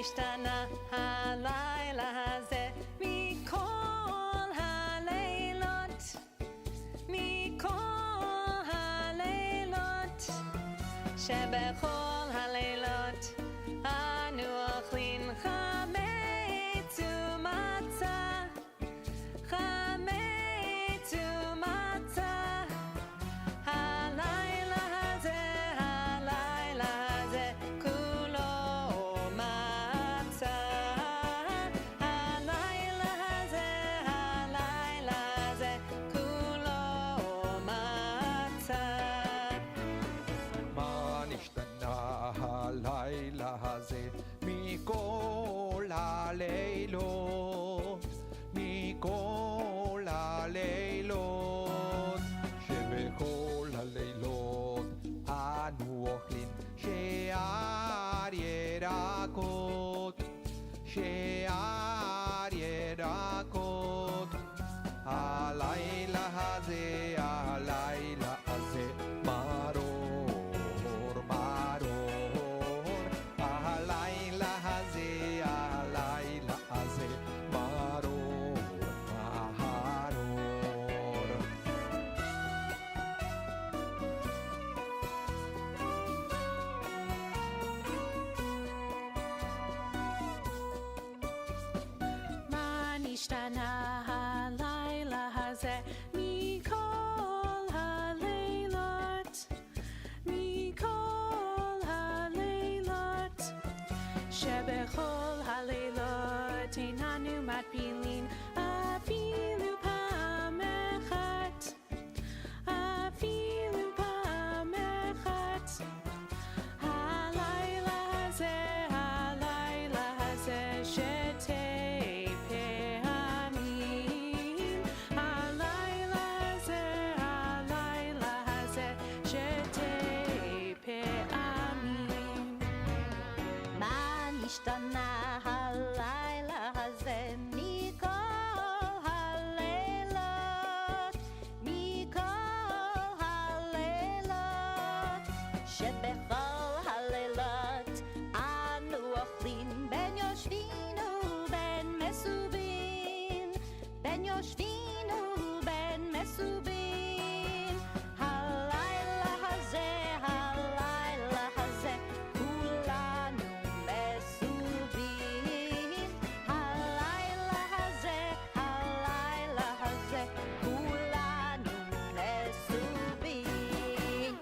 נשתנה הלילה הזה מכל הלילות, מכל הלילות, שבכל הלילות אנו אוכלים חמץ ומצה, חמץ ומצה. הלילה הזה כולו מצה. הלילה הזה כולו מצה. מה נשתנה הלילה הזה מכל הלילות, מכל הלילות, שבכל הלילות אנו אוכלים שער ירקות, שער ירקות. הלילה הזה מרור, מרור. הלילה הזה מרור, מרור. מה נשתנה הלילה הזה מכל הלילות, מכל הלילות, שבכל הלילות איננו מטבילים אפילו פעם אחת, אפילו פעם אחת. הלילה הזה שתי פעמים, הלילה הזה שתי פעמים. מה נשתנה הלילה הזה מכל הלילות, מכל הלילות, שבכל הלילות אנו אוכלים בין יושבים ובין מסובים, בין יושבים ובין מסובים. הלילה הזה כולנו מסובים. הלילה הזה כולנו מסובים.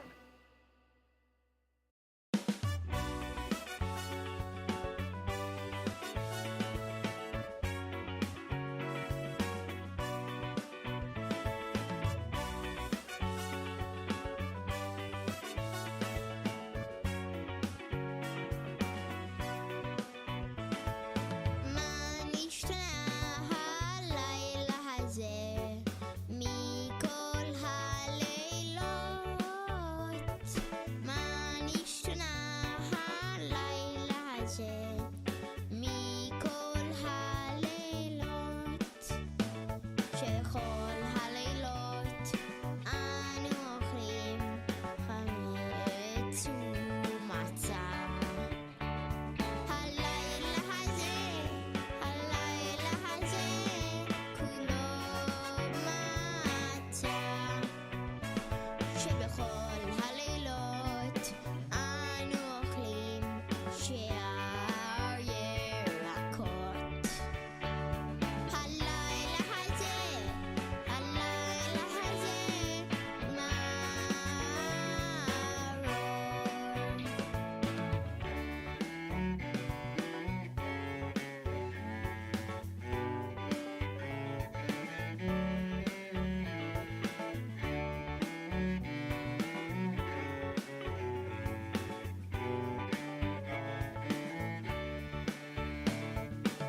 מה נשתנה הלילה הזה מכל הלילות? מה נשתנה הלילה הזה מכל הלילות, שכל הלילות אנו אוכלים חמץ ומצה. הלילה הזה כולו מצה, שבכל הלילות אנו אוכלים שער ירקות. הלילה הזה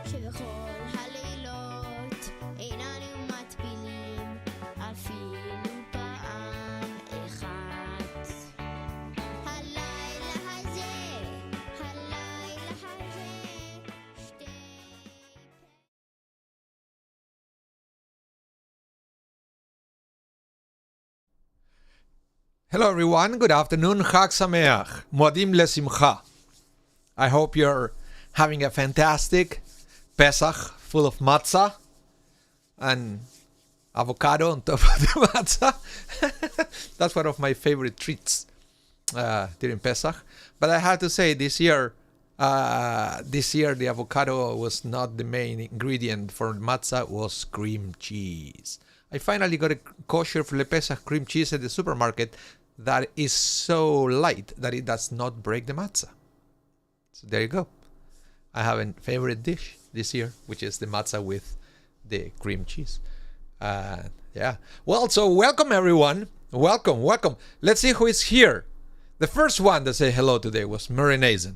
שבכל הלילות איננו מטבילים אפילו פעם אחת. הלילה הזה שתי. Hello everyone, good afternoon, Chag Sameach, Moadim Lesimcha. I hope you're having a fantastic Pesach full of matzah and avocado on top of the matzah. That's one of my favorite treats during Pesach. But I have to say, this year the avocado was not the main ingredient for matzah. It was cream cheese. I finally got a kosher for the Pesach cream cheese at the supermarket that is so light that it does not break the matzah. So there you go. I have a favorite dish this year, which is the matzah with the cream cheese. Yeah. Well, so welcome everyone. Welcome. Let's see who is here. The first one that said hello today was Mary Nazen.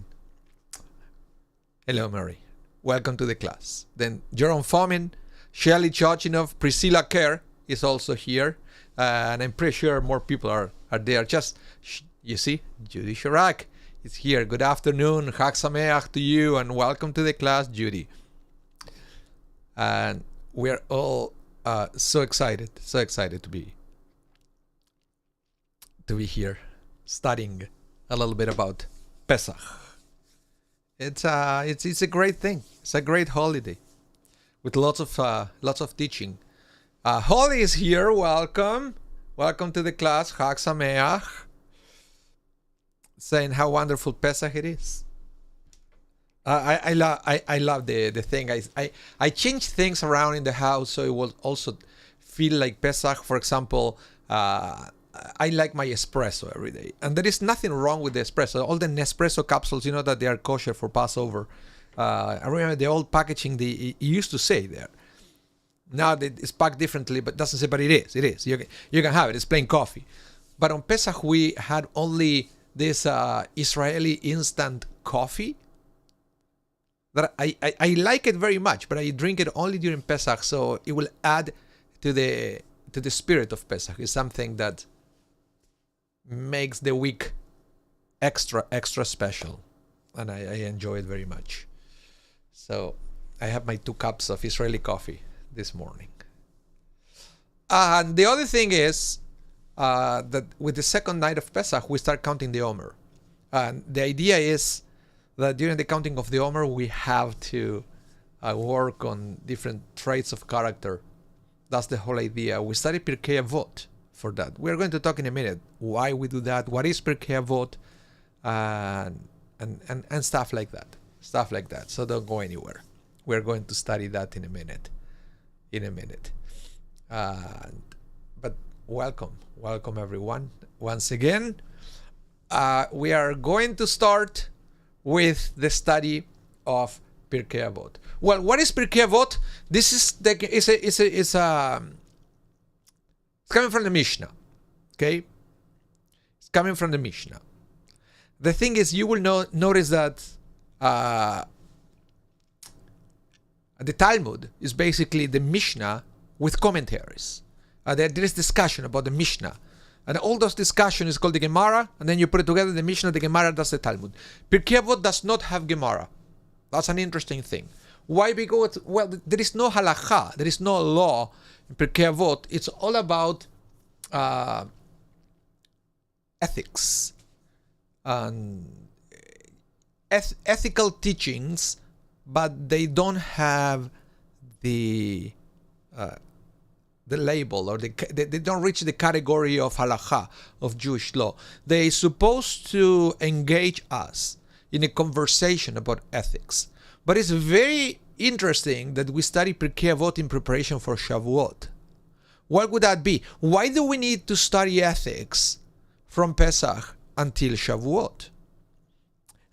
Hello, Mary. Welcome to the class. Then Jerome Fomin, Shelly Chochinov, Priscilla Kerr is also here. And I'm pretty sure more people are there. Just, you see, Judy Shirak is here. Good afternoon. Chag Sameach to you and welcome to the class, Judy. And we're all so excited to be here studying a little bit about Pesach. It's a great thing. It's a great holiday with lots of teaching. Holly is here. Welcome to the class. Chag Sameach. Saying how wonderful Pesach it is. I love the thing. I change things around in the house so it will also feel like Pesach. For example, I like my espresso every day, and there is nothing wrong with the espresso. All the Nespresso capsules, you know that they are kosher for Passover. I remember the old packaging. It used to say there. Now it's packed differently, but doesn't say. But it is. It is. You can have it. It's plain coffee. But on Pesach we had only this Israeli instant coffee. That I like it very much, but I drink it only during Pesach, so it will add to the spirit of Pesach. It's something that makes the week extra special, and I enjoy it very much. So I have my 2 cups of Israeli coffee this morning. And the other thing is that with the second night of Pesach we start counting the Omer, and the idea is that during the counting of the Omer we have to work on different traits of character. That's the whole idea. We study Pirkei Avot for that. We're going to talk in a minute why we do that, what is Pirkei Avot, and stuff like that. So don't go anywhere. We're going to study that in a minute. But welcome everyone. Once again, we are going to start with the study of Pirkei Avot. Well, what is Pirkei Avot? This is it's coming from the Mishnah. Okay, it's coming from the Mishnah. The thing is, you will notice that the Talmud is basically the Mishnah with commentaries. There is discussion about the Mishnah. And all those discussion is called the Gemara, and then you put it together, the Mishnah, the Gemara, that's the Talmud. Pirkei Avot does not have Gemara. That's an interesting thing. Why? Because, well, there is no halacha, there is no law in Pirkei Avot. It's all about ethics and ethical teachings, but they don't have the label, or they don't reach the category of halacha, of Jewish law. They're supposed to engage us in a conversation about ethics. But it's very interesting that we study Pirkei Avot in preparation for Shavuot. What would that be? Why do we need to study ethics from Pesach until Shavuot?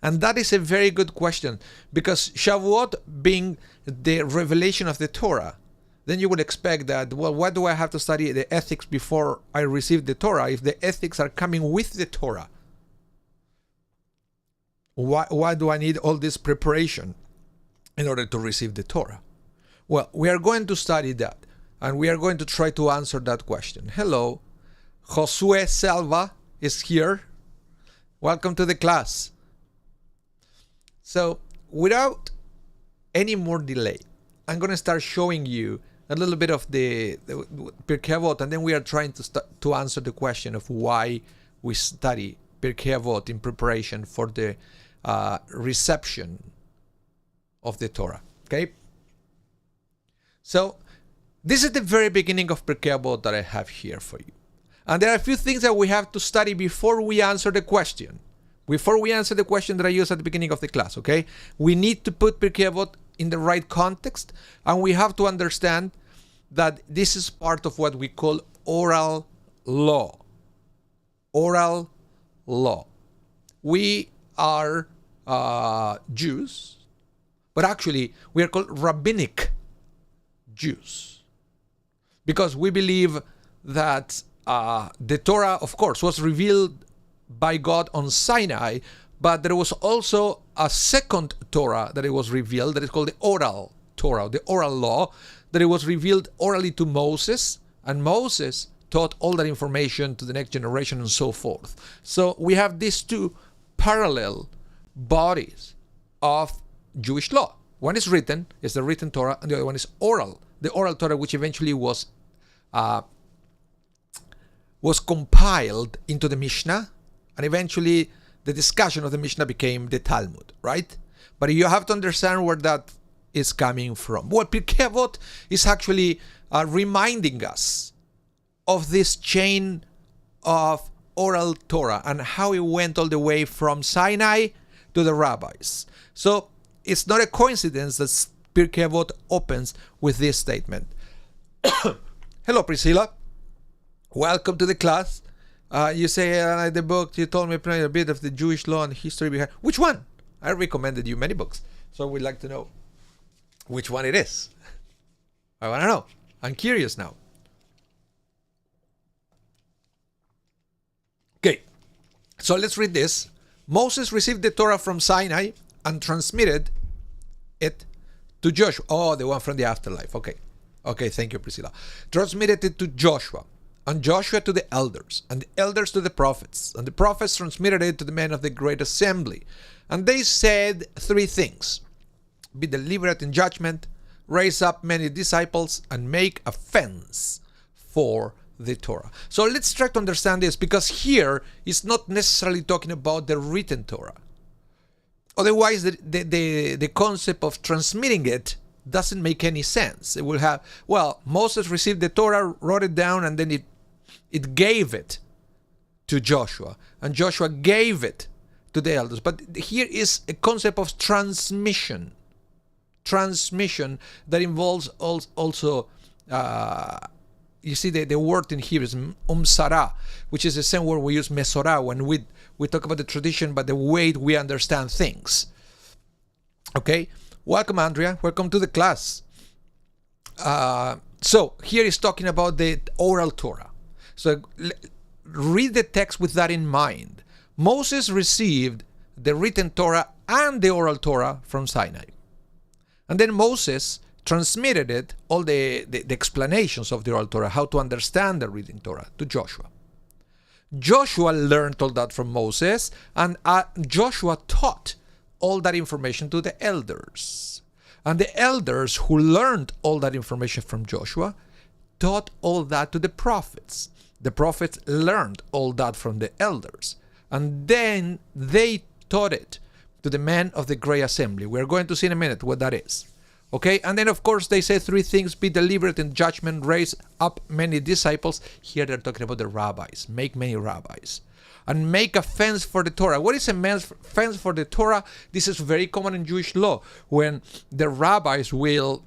And that is a very good question, because Shavuot being the revelation of the Torah, then you would expect that, well, why do I have to study the ethics before I receive the Torah if the ethics are coming with the Torah? Why do I need all this preparation in order to receive the Torah? Well, we are going to study that, and we are going to try to answer that question. Hello, Josue Selva is here. Welcome to the class. So, without any more delay, I'm going to start showing you a little bit of the Pirkei Avot, and then we are trying to answer the question of why we study Pirkei Avot in preparation for the reception of the Torah. Okay? So, this is the very beginning of Pirkei Avot that I have here for you. And there are a few things that we have to study before we answer the question. Before we answer the question that I used at the beginning of the class, okay? We need to put Pirkei Avot in the right context, and we have to understand that this is part of what we call oral law. Oral law. We are Jews, but actually we are called rabbinic Jews, because we believe that the Torah, of course, was revealed by God on Sinai, but there was also a second Torah that it was revealed, that is called the Oral Torah, the oral law, that it was revealed orally to Moses, and Moses taught all that information to the next generation and so forth. So we have these two parallel bodies of Jewish law. One is written, is the written Torah, and the other one is oral, the Oral Torah, which eventually was compiled into the Mishnah, and eventually the discussion of the Mishnah became the Talmud, right? But you have to understand where that is coming from. Well, Pirkei Avot is actually reminding us of this chain of Oral Torah and how it went all the way from Sinai to the Rabbis. So it's not a coincidence that Pirkei Avot opens with this statement. Hello, Priscilla. Welcome to the class. You say the book, you told me a bit of the Jewish law and history behind. Which one? I recommended you many books. So we'd like to know which one it is. I want to know. I'm curious now. Okay. So let's read this. Moses received the Torah from Sinai and transmitted it to Joshua. Oh, the one from the afterlife. Okay. Okay, thank you, Priscilla. Transmitted it to Joshua, and Joshua to the elders, and the elders to the prophets, and the prophets transmitted it to the men of the great assembly. And they said three things: be deliberate in judgment, raise up many disciples, and make a fence for the Torah. So let's try to understand this, because here it's not necessarily talking about the written Torah. Otherwise, the concept of transmitting it doesn't make any sense. It will have, well, Moses received the Torah, wrote it down, and then it gave it to Joshua, and Joshua gave it to the elders. But here is a concept of transmission that involves also, you see the word in here is umsara, which is the same word we use mesorah when we talk about the tradition, but the way we understand things. Okay, welcome, Andrea. Welcome to the class. So here is talking about the oral Torah. So read the text with that in mind. Moses received the written Torah and the oral Torah from Sinai. And then Moses transmitted it, all the explanations of the oral Torah, how to understand the written Torah, to Joshua. Joshua learned all that from Moses, and Joshua taught all that information to the elders. And the elders who learned all that information from Joshua taught all that to the prophets. The prophets learned all that from the elders, and then they taught it to the men of the great assembly. We're going to see in a minute what that is. Okay, and then of course they say three things: be deliberate in judgment, raise up many disciples. Here they're talking about the rabbis, make many rabbis, and make a fence for the Torah. What is a fence for the Torah? This is very common in Jewish law, when the rabbis will,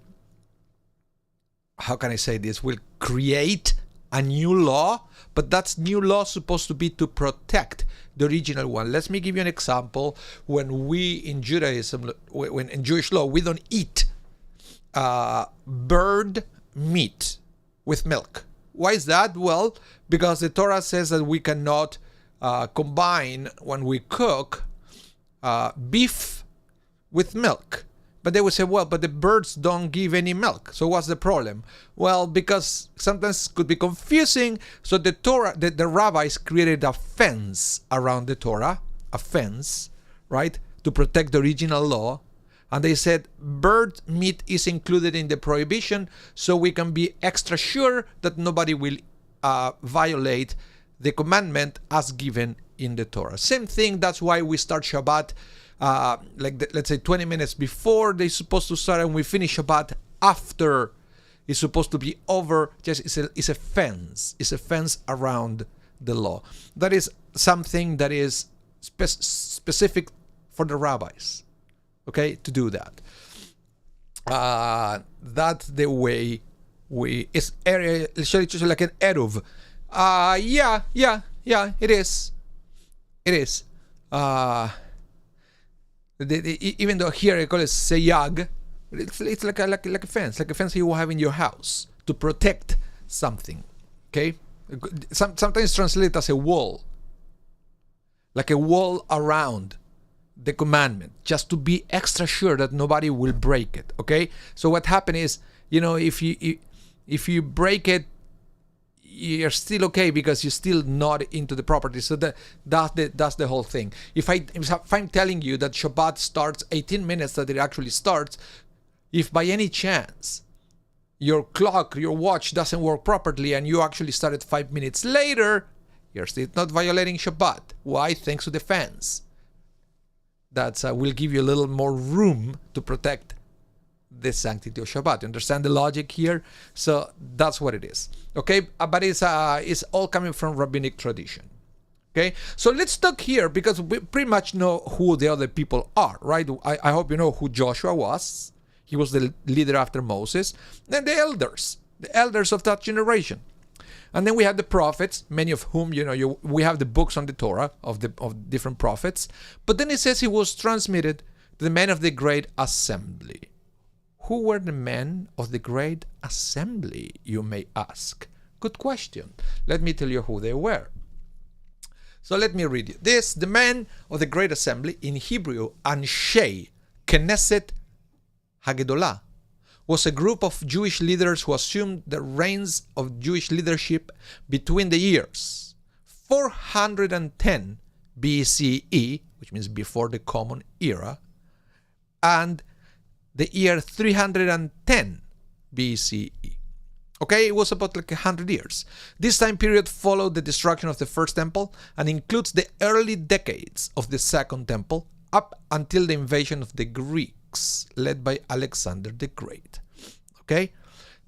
how can I say this, will create a new law, but that new law is supposed to be to protect the original one. Let me give you an example. When we in Judaism, when in Jewish law, we don't eat bird meat with milk. Why is that? Well, because the Torah says that we cannot combine, when we cook, beef with milk. But they would say, well, but the birds don't give any milk. So what's the problem? Well, because sometimes it could be confusing. So the Torah, the rabbis created a fence around the Torah, a fence, right, to protect the original law. And they said bird meat is included in the prohibition, so we can be extra sure that nobody will violate the commandment as given in the Torah. Same thing, that's why we start Shabbat let's say 20 minutes before they're supposed to start, and we finish Shabbat after it's supposed to be over. Just it's a fence. It's a fence around the law. That is something that is specific for the rabbis, okay, to do that. That's the way it's like an eruv. Yeah, it is. Even though here I call it seyag, it's like a fence you have in your house to protect something. Okay, sometimes translated as a wall, like a wall around the commandment, just to be extra sure that nobody will break it. Okay, so what happened is, if you break it, you're still okay because you're still not into the property. So that's the whole thing. If I'm telling you that Shabbat starts 18 minutes that it actually starts, if by any chance your clock, your watch doesn't work properly and you actually started 5 minutes later, you're still not violating Shabbat. Why? Thanks to the fence. That will give you a little more room to protect the sanctity of Shabbat. You understand the logic here? So that's what it is. Okay, but it's all coming from rabbinic tradition. Okay, so let's talk here because we pretty much know who the other people are, right? I hope you know who Joshua was. He was the leader after Moses. Then the elders of that generation. And then we have the prophets, many of whom, we have the books on the Torah of different prophets. But then it says he was transmitted to the men of the great assembly. Who were the men of the great assembly, you may ask? Good question. Let me tell you who they were. So let me read you this. The men of the great assembly, in Hebrew, Anshei Knesset Hagedolah, was a group of Jewish leaders who assumed the reins of Jewish leadership between the years 410 BCE, which means before the Common Era, and the year 310 BCE. Okay, it was about 100 years. This time period followed the destruction of the first temple and includes the early decades of the second temple up until the invasion of the Greeks, led by Alexander the Great. Okay,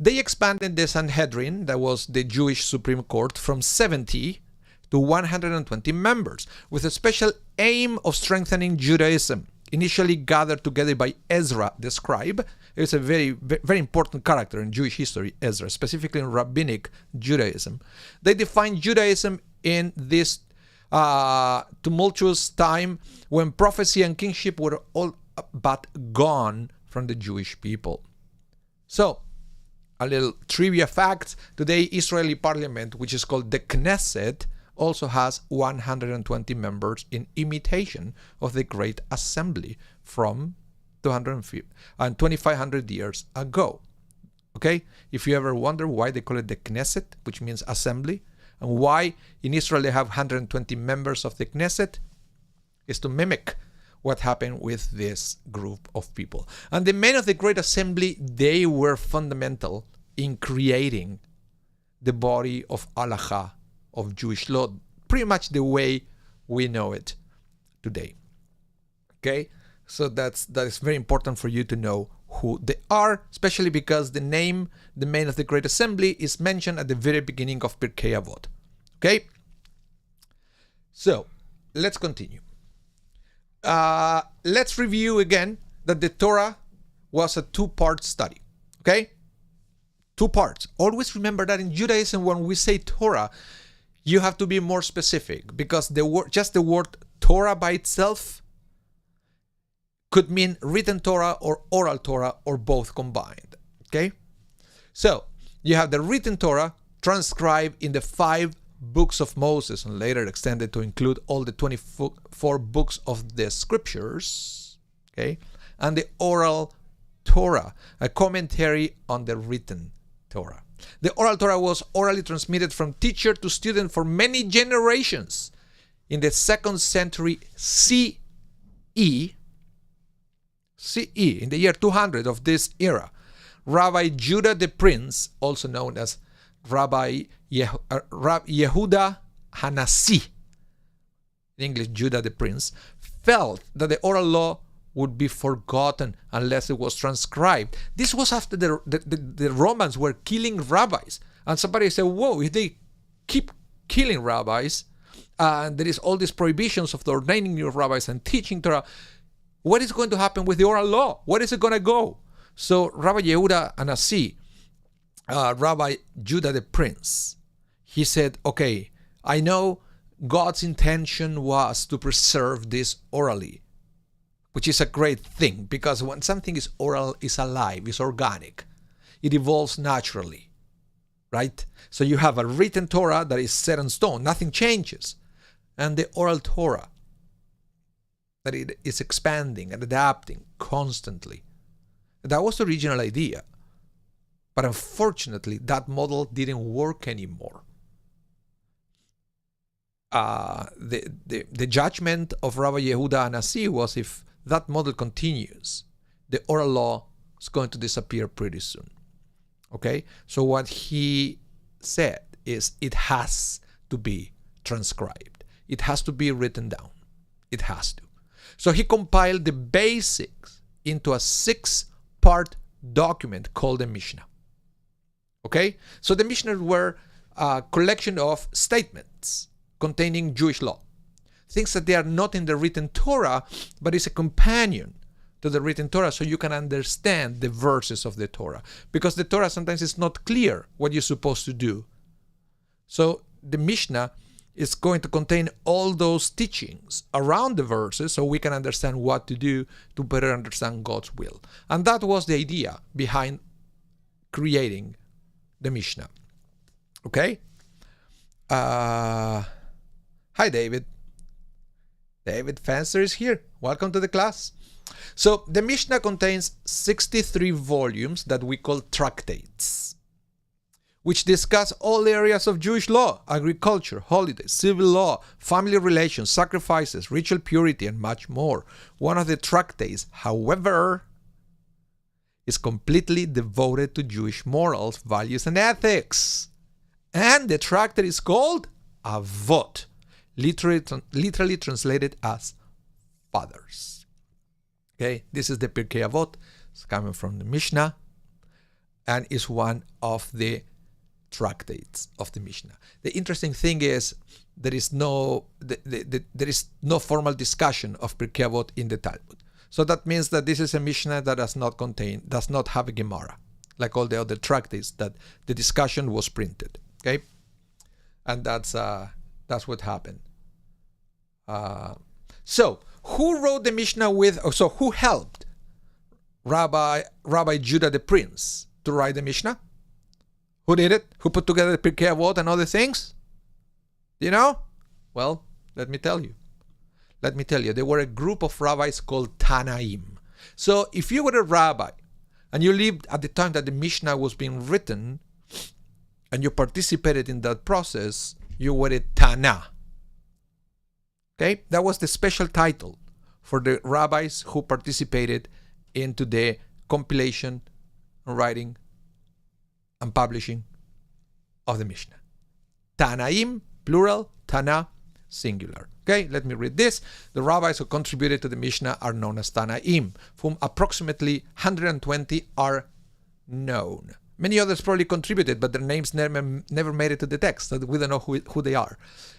they expanded the Sanhedrin, that was the Jewish Supreme Court, from 70 to 120 members, with a special aim of strengthening Judaism. Initially gathered together by Ezra the scribe. It's a very, very important character in Jewish history, Ezra, specifically in rabbinic Judaism. They defined Judaism in this tumultuous time when prophecy and kingship were all but gone from the Jewish people. So, a little trivia fact: today Israeli parliament, which is called the Knesset, also has 120 members in imitation of the Great Assembly from 2,500 years ago. Okay? If you ever wonder why they call it the Knesset, which means assembly, and why in Israel they have 120 members of the Knesset, is to mimic what happened with this group of people. And the men of the Great Assembly, they were fundamental in creating the body of Halakha, of Jewish law, pretty much the way we know it today. Okay, so that is very important for you to know who they are, especially because the name, the men of the Great Assembly, is mentioned at the very beginning of Pirkei Avot. Okay, so let's continue. Let's review again that the Torah was a two-part study. Okay, 2 parts. Always remember that in Judaism, when we say Torah, you have to be more specific, because the word Torah by itself could mean written Torah or oral Torah or both combined. Okay? So, you have the written Torah transcribed in the 5 books of Moses and later extended to include all the 24 books of the scriptures. Okay? And the oral Torah, a commentary on the written Torah. The Oral Torah was orally transmitted from teacher to student for many generations. In the 2nd century CE, in the year 200 of this era, Rabbi Judah the Prince, also known as Rabbi Yehuda Hanassi, in English Judah the Prince, felt that the oral law would be forgotten unless it was transcribed. This was after the Romans were killing rabbis. And somebody said, whoa, if they keep killing rabbis, and there is all these prohibitions of the ordaining new rabbis and teaching Torah, what is going to happen with the oral law? Where is it going to go? So Rabbi Yehuda Anasi, Rabbi Judah the Prince, he said, okay, I know God's intention was to preserve this orally, which is a great thing, because when something is oral, is alive, is organic, it evolves naturally, right? So you have a written Torah that is set in stone, nothing changes, and the oral Torah that it is expanding and adapting constantly. That was the original idea, but unfortunately, that model didn't work anymore. The judgment of Rabbi Yehuda Anasi was, if that model continues, the oral law is going to disappear pretty soon. Okay? So what he said is it has to be transcribed. It has to be written down. It has to. So he compiled the basics into a 6-part document called the Mishnah. Okay? So the Mishnah were a collection of statements containing Jewish law. Things that they are not in the written Torah, but is a companion to the written Torah, so you can understand the verses of the Torah. Because the Torah sometimes is not clear what you're supposed to do. So the Mishnah is going to contain all those teachings around the verses, so we can understand what to do to better understand God's will. And that was the idea behind creating the Mishnah. Okay? Hi, David. David Fenster is here. Welcome to the class. So the Mishnah contains 63 volumes that we call Tractates, which discuss all areas of Jewish law, agriculture, holidays, civil law, family relations, sacrifices, ritual purity, and much more. One of the Tractates, however, is completely devoted to Jewish morals, values, and ethics. And the tractate is called Avot, literally translated as fathers. Okay, this is the Pirkei Avot. It's coming from the Mishnah and is one of the tractates of the Mishnah. The interesting thing is there is no formal discussion of Pirkei Avot in the Talmud. So that means that this is a Mishnah that does not have a Gemara, like all the other tractates that the discussion was printed. Okay, and that's what happened. So who wrote the Mishnah with? So who helped Rabbi Judah the Prince to write the Mishnah? Who did it? Who put together the Pirkei Avot and other things? You know? Well, let me tell you. There were a group of rabbis called Tanaim. So if you were a rabbi and you lived at the time that the Mishnah was being written and you participated in that process, you were a Tana. Okay? That was the special title for the rabbis who participated into the compilation, writing, and publishing of the Mishnah. Tanaim, plural, Tana, singular. Okay, let me read this. The rabbis who contributed to the Mishnah are known as Tanaim, whom approximately 120 are known. Many others probably contributed, but their names never made it to the text, so we don't know who they are.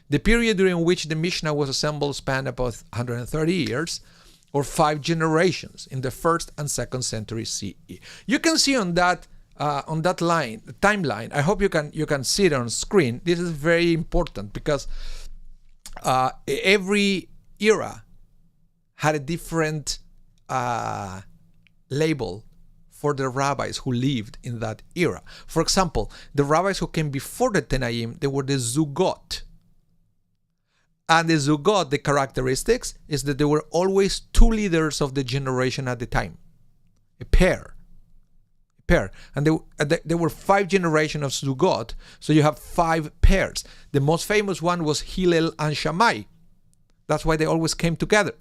The period during which the Mishnah was assembled spanned about 130 years, or 5 generations, in the 1st and 2nd century CE. You can see on that line, the timeline. I hope you can see it on screen. This is very important because every era had a different label for the rabbis who lived in that era. For example, the rabbis who came before the Tanaim, they were the Zugot. And the Zugot, the characteristics is that there were always 2 leaders of the generation at the time. A pair. And there were 5 generations of Zugot, so you have 5 pairs. The most famous one was Hillel and Shammai. That's why they always came together.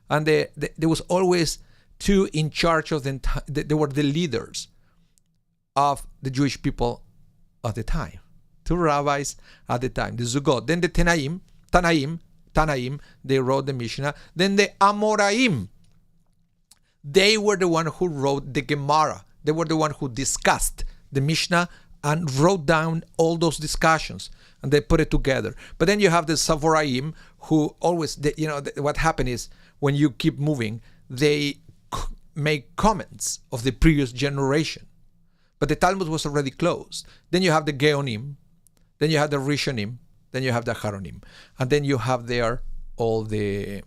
And there was always 2 in charge of they were the leaders of the Jewish people at the time. 2 rabbis at the time, the Zugot. Then the Tanaim, Tanaim, they wrote the Mishnah. Then the Amoraim, they were the one who wrote the Gemara. They were the one who discussed the Mishnah and wrote down all those discussions, and they put it together. But then you have the Savoraim, who always, what happened is when you keep moving, they make comments of the previous generation. But the Talmud was already closed. Then you have the Geonim, then you have the Rishonim, then you have the Acharonim, and then you have there all the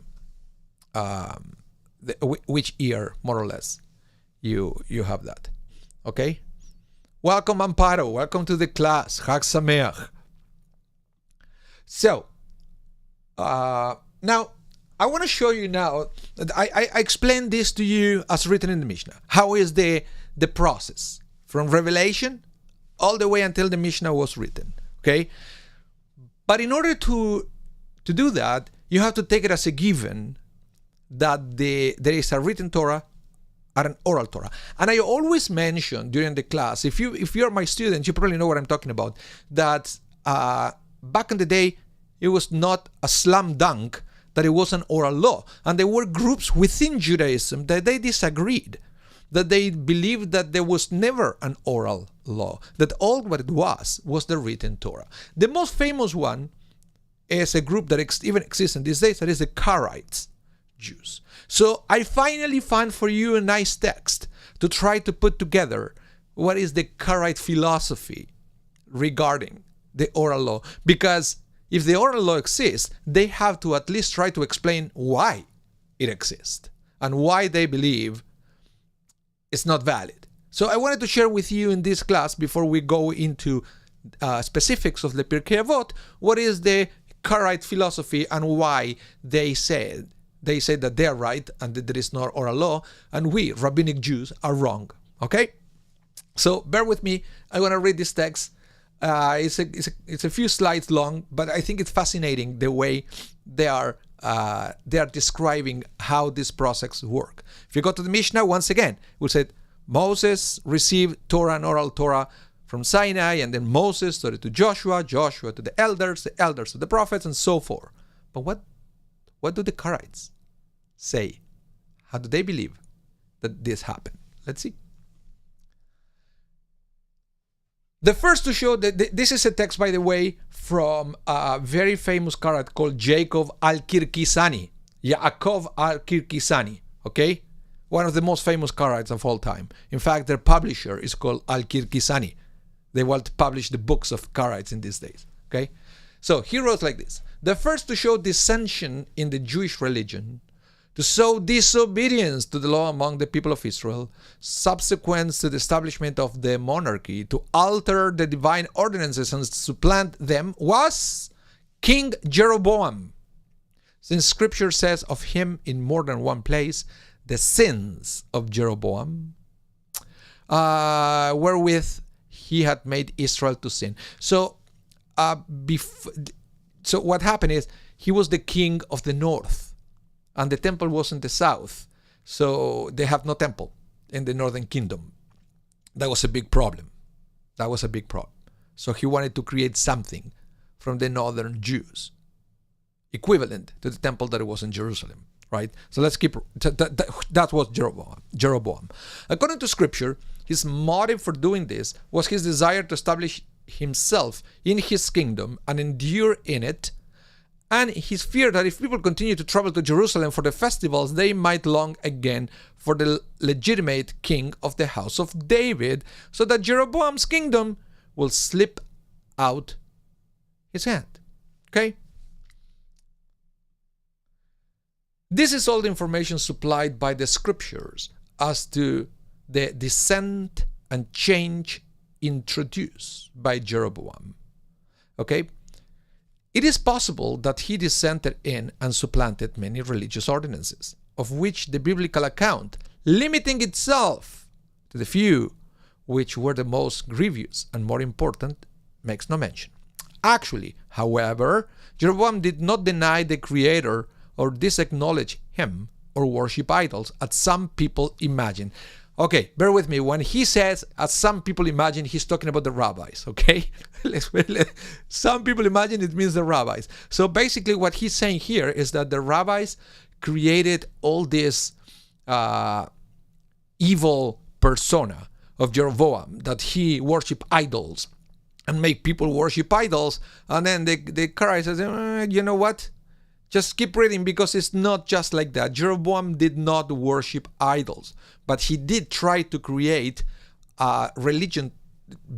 which year, more or less, you have that. Okay? Welcome, Amparo. Welcome to the class. Chag Sameach. So, now, I want to show you now, I explained this to you as written in the Mishnah. How is the process from Revelation all the way until the Mishnah was written, okay? But in order to do that, you have to take it as a given that there is a written Torah and an oral Torah. And I always mention during the class, if you're my student, you probably know what I'm talking about, that back in the day, it was not a slam dunk that it was an oral law. And there were groups within Judaism that they disagreed, that they believed that there was never an oral law, that all what it was the written Torah. The most famous one is a group that even exists in these days, that is the Karaites Jews. So I finally found for you a nice text to try to put together what is the Karaite philosophy regarding the oral law. Because if the oral law exists, they have to at least try to explain why it exists and why they believe it's not valid. So I wanted to share with you in this class, before we go into specifics of the Pirkei Avot, what is the Karaite philosophy and why they say that they are right and that there is no oral law, and we, rabbinic Jews, are wrong. Okay? So bear with me. I'm going to read this text. It's a few slides long, but I think it's fascinating the way they are describing how this process works. If you go to the Mishnah, once again, we said Moses received Torah and oral Torah from Sinai, and then Moses taught it to Joshua, Joshua to the elders to the prophets, and so forth. But what do the Karaites say? How do they believe that this happened? Let's see. The first to show that this is a text, by the way, from a very famous Karaite called Yaakov al-Kirkisani. Yaakov al-Kirkisani, okay? One of the most famous Karaites of all time. In fact, their publisher is called al-Kirkisani. They want to publish the books of Karaites in these days, okay? So he wrote like this. The first to show dissension in the Jewish religion, to sow disobedience to the law among the people of Israel, subsequent to the establishment of the monarchy, to alter the divine ordinances and supplant them, was King Jeroboam. Since Scripture says of him in more than one place, the sins of Jeroboam, wherewith he had made Israel to sin. So, so what happened is, he was the king of the north, and the temple was in the south. So they have no temple in the northern kingdom. That was a big problem. So he wanted to create something from the northern Jews, equivalent to the temple that was in Jerusalem, right? So let's keep, that was Jeroboam. According to Scripture, his motive for doing this was his desire to establish himself in his kingdom and endure in it, and his fear that if people continue to travel to Jerusalem for the festivals, they might long again for the legitimate king of the house of David, so that Jeroboam's kingdom will slip out his hand. Okay? This is all the information supplied by the Scriptures as to the descent and change introduced by Jeroboam. Okay? It is possible that he dissented in and supplanted many religious ordinances, of which the biblical account, limiting itself to the few which were the most grievous and more important, makes no mention. Actually, however, Jeroboam did not deny the Creator or disacknowledge him or worship idols, as some people imagine. Okay, bear with me. When he says, as some people imagine, he's talking about the rabbis, okay? Some people imagine it means the rabbis. So basically what he's saying here is that the rabbis created all this evil persona of Jeroboam, that he worshiped idols and make people worship idols. And then the Karaite says, you know what? Just keep reading, because it's not just like that. Jeroboam did not worship idols, but he did try to create a religion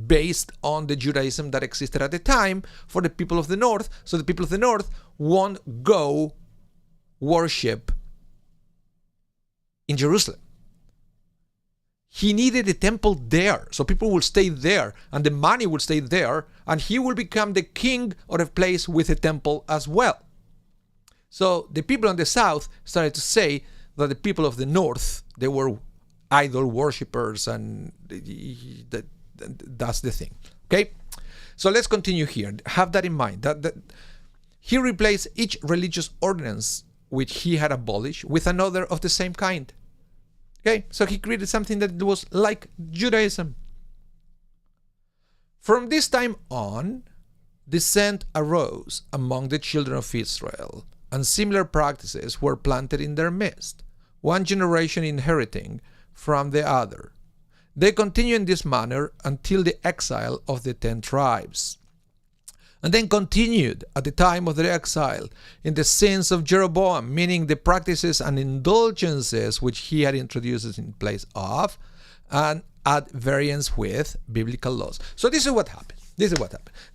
based on the Judaism that existed at the time for the people of the north, so the people of the north won't go worship in Jerusalem. He needed a temple there, so people will stay there, and the money will stay there, and he will become the king of a place with a temple as well. So the people on the south started to say that the people of the north, they were idol worshippers, and that's the thing. Okay? So let's continue here. Have that in mind. That he replaced each religious ordinance which he had abolished with another of the same kind. Okay? So he created something that was like Judaism. From this time on, dissent arose among the children of Israel, and similar practices were planted in their midst, one generation inheriting from the other. They continued in this manner until the exile of the 10 tribes, and then continued at the time of their exile in the sins of Jeroboam, meaning the practices and indulgences which he had introduced in place of, and at variance with biblical laws. So this is what happened.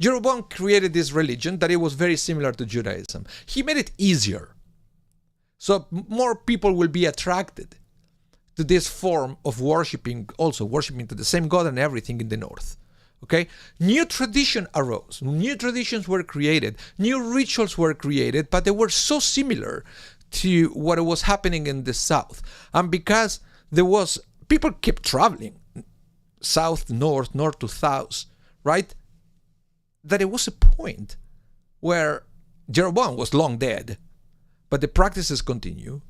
Jeroboam created this religion that it was very similar to Judaism. He made it easier, so more people will be attracted to this form of worshiping, also worshiping to the same God and everything in the north. Okay? New tradition arose. New traditions were created. New rituals were created, but they were so similar to what was happening in the south. And because people kept traveling south, north to south, right? That it was a point where Jeroboam was long dead, but the practices continue,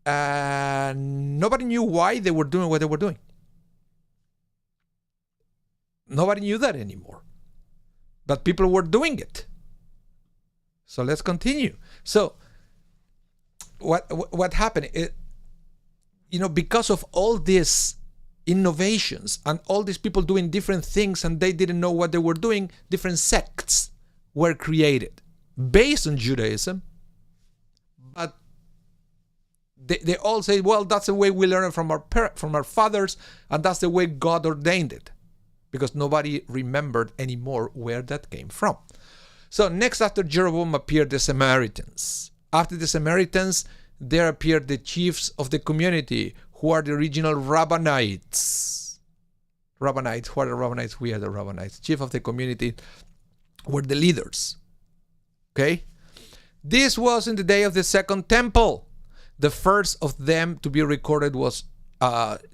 and nobody knew why they were doing what they were doing. Nobody knew that anymore, but people were doing it. So let's continue. So what happened? Because of all these innovations and all these people doing different things, and they didn't know what they were doing, different sects were created based on Judaism, but they all say, well, that's the way we learned from our fathers, and that's the way God ordained it, because nobody remembered anymore where that came from. So next after Jeroboam appeared the Samaritans. After the Samaritans, there appeared the chiefs of the community, who are the original Rabbinites. Rabbinites, who are the Rabbinites? We are the Rabbinites. Chief of the community were the leaders. Okay? This was in the day of the second temple. The first of them to be recorded was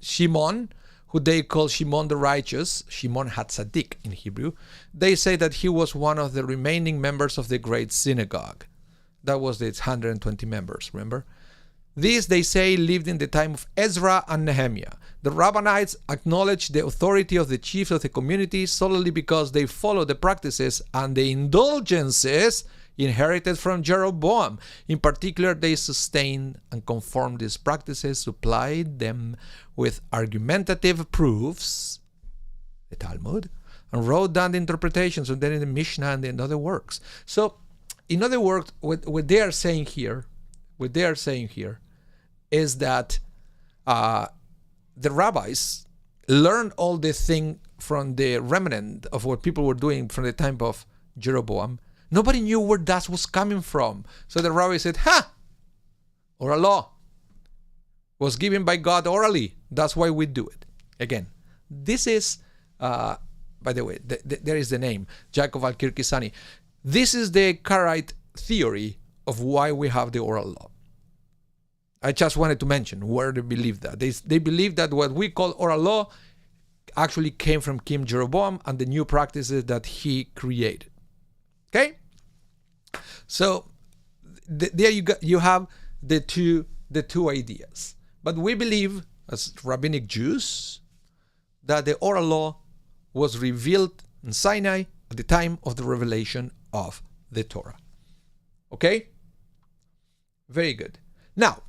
Shimon, who they call Shimon the Righteous. Shimon HaTzadik in Hebrew. They say that he was one of the remaining members of the great synagogue. That was its 120 members, remember? These, they say, lived in the time of Ezra and Nehemiah. The Rabbinites acknowledged the authority of the chiefs of the community solely because they followed the practices and the indulgences inherited from Jeroboam. In particular, they sustained and conformed these practices, supplied them with argumentative proofs, the Talmud, and wrote down the interpretations, and then in the Mishnah and in other works. So, in other words, what they are saying here is that the rabbis learned all this thing from the remnant of what people were doing from the time of Jeroboam. Nobody knew where that was coming from. So the rabbi said, oral law was given by God orally. That's why we do it. Again, this is, by the way, there is the name, Jacob al-Kirkisani. This is the Karaite theory of why we have the oral law. I just wanted to mention where they believe that. They believe that what we call oral law actually came from King Jeroboam and the new practices that he created. Okay? So there you have the two ideas. But we believe, as rabbinic Jews, that the oral law was revealed in Sinai at the time of the revelation of the Torah. Okay? Very good. Now,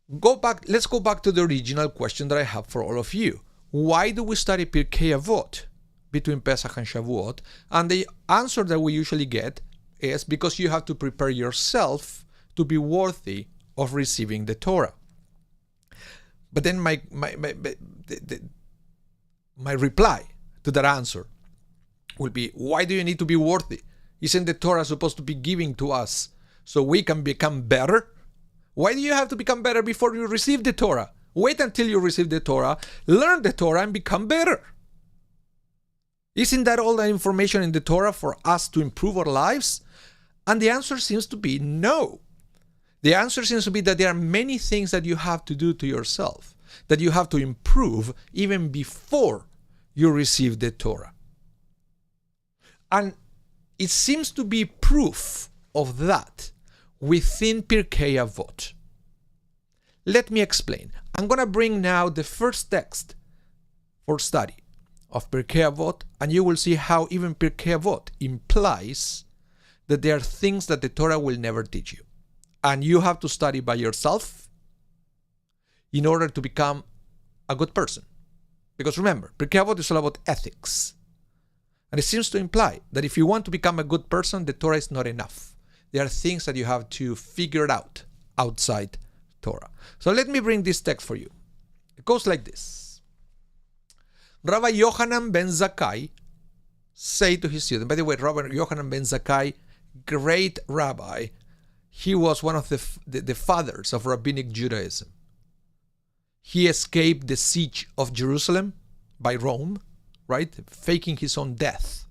let's go back to the original question that I have for all of you. Why do we study Pirkei Avot between Pesach and Shavuot? And the answer that we usually get is because you have to prepare yourself to be worthy of receiving the Torah. But then my reply to that answer will be, why do you need to be worthy? Isn't the Torah supposed to be giving to us so we can become better? Why do you have to become better before you receive the Torah? Wait until you receive the Torah, learn the Torah, and become better. Isn't that all the information in the Torah for us to improve our lives? And the answer seems to be no. The answer seems to be that there are many things that you have to do to yourself, that you have to improve even before you receive the Torah. And it seems to be proof of that within Pirkei Avot. Let me explain. I'm going to bring now the first text for study of Pirkei Avot, and you will see how even Pirkei Avot implies that there are things that the Torah will never teach you. And you have to study by yourself in order to become a good person. Because remember, Pirkei Avot is all about ethics. And it seems to imply that if you want to become a good person, the Torah is not enough. There are things that you have to figure out outside Torah. So let me bring this text for you. It goes like this. Rabbi Yochanan ben Zakkai said to his student, by the way, Rabbi Yochanan ben Zakkai, great rabbi, he was one of the fathers of rabbinic Judaism. He escaped the siege of Jerusalem by Rome, right? Faking his own death.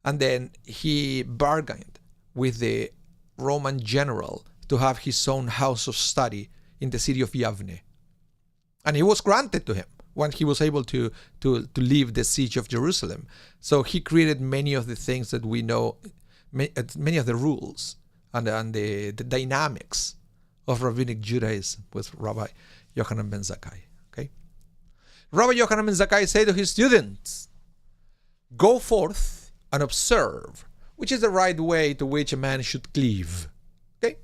And then he bargained with the Roman general to have his own house of study in the city of Yavne. And it was granted to him when he was able to leave the siege of Jerusalem. So he created many of the things that we know, many of the rules and the dynamics of rabbinic Judaism with Rabbi Yochanan ben Zakkai. Okay? Rabbi Yochanan ben Zakkai said to his students, go forth and observe which is the right way to which a man should cleave. Okay?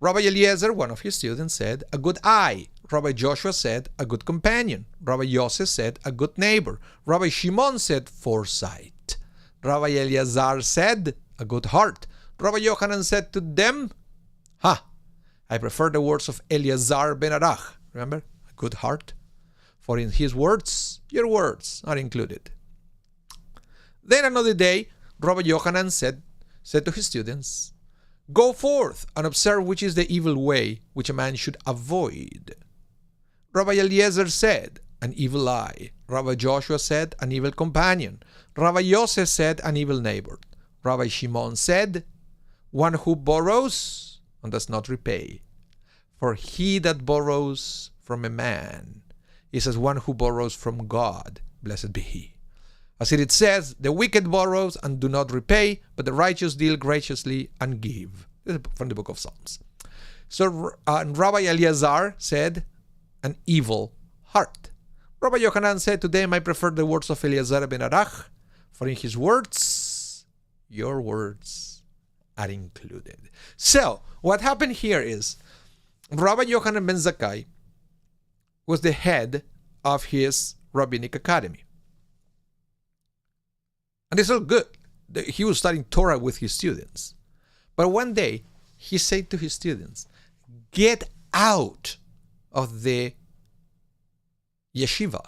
Rabbi Eliezer, one of his students, said, a good eye. Rabbi Joshua said, a good companion. Rabbi Yosef said, a good neighbor. Rabbi Shimon said, foresight. Rabbi Eleazar said, a good heart. Rabbi Yochanan said to them, I prefer the words of Eleazar ben Arach. Remember? A good heart. For in his words, your words are included. Then another day, Rabbi Yochanan said to his students, go forth and observe which is the evil way which a man should avoid. Rabbi Eliezer said, an evil eye. Rabbi Joshua said, an evil companion. Rabbi Yosef said, an evil neighbor. Rabbi Shimon said, one who borrows and does not repay. For he that borrows from a man is as one who borrows from God. Blessed be he. As it says, the wicked borrows and do not repay, but the righteous deal graciously and give. This is from the book of Psalms. So Rabbi Eleazar said, an evil heart. Rabbi Yochanan said to them, I prefer the words of Eleazar ben Arach, for in his words, your words are included. So, what happened here is, Rabbi Yochanan ben Zakkai was the head of his rabbinic academy. And it's all good. He was studying Torah with his students. But one day, he said to his students, get out of the yeshiva.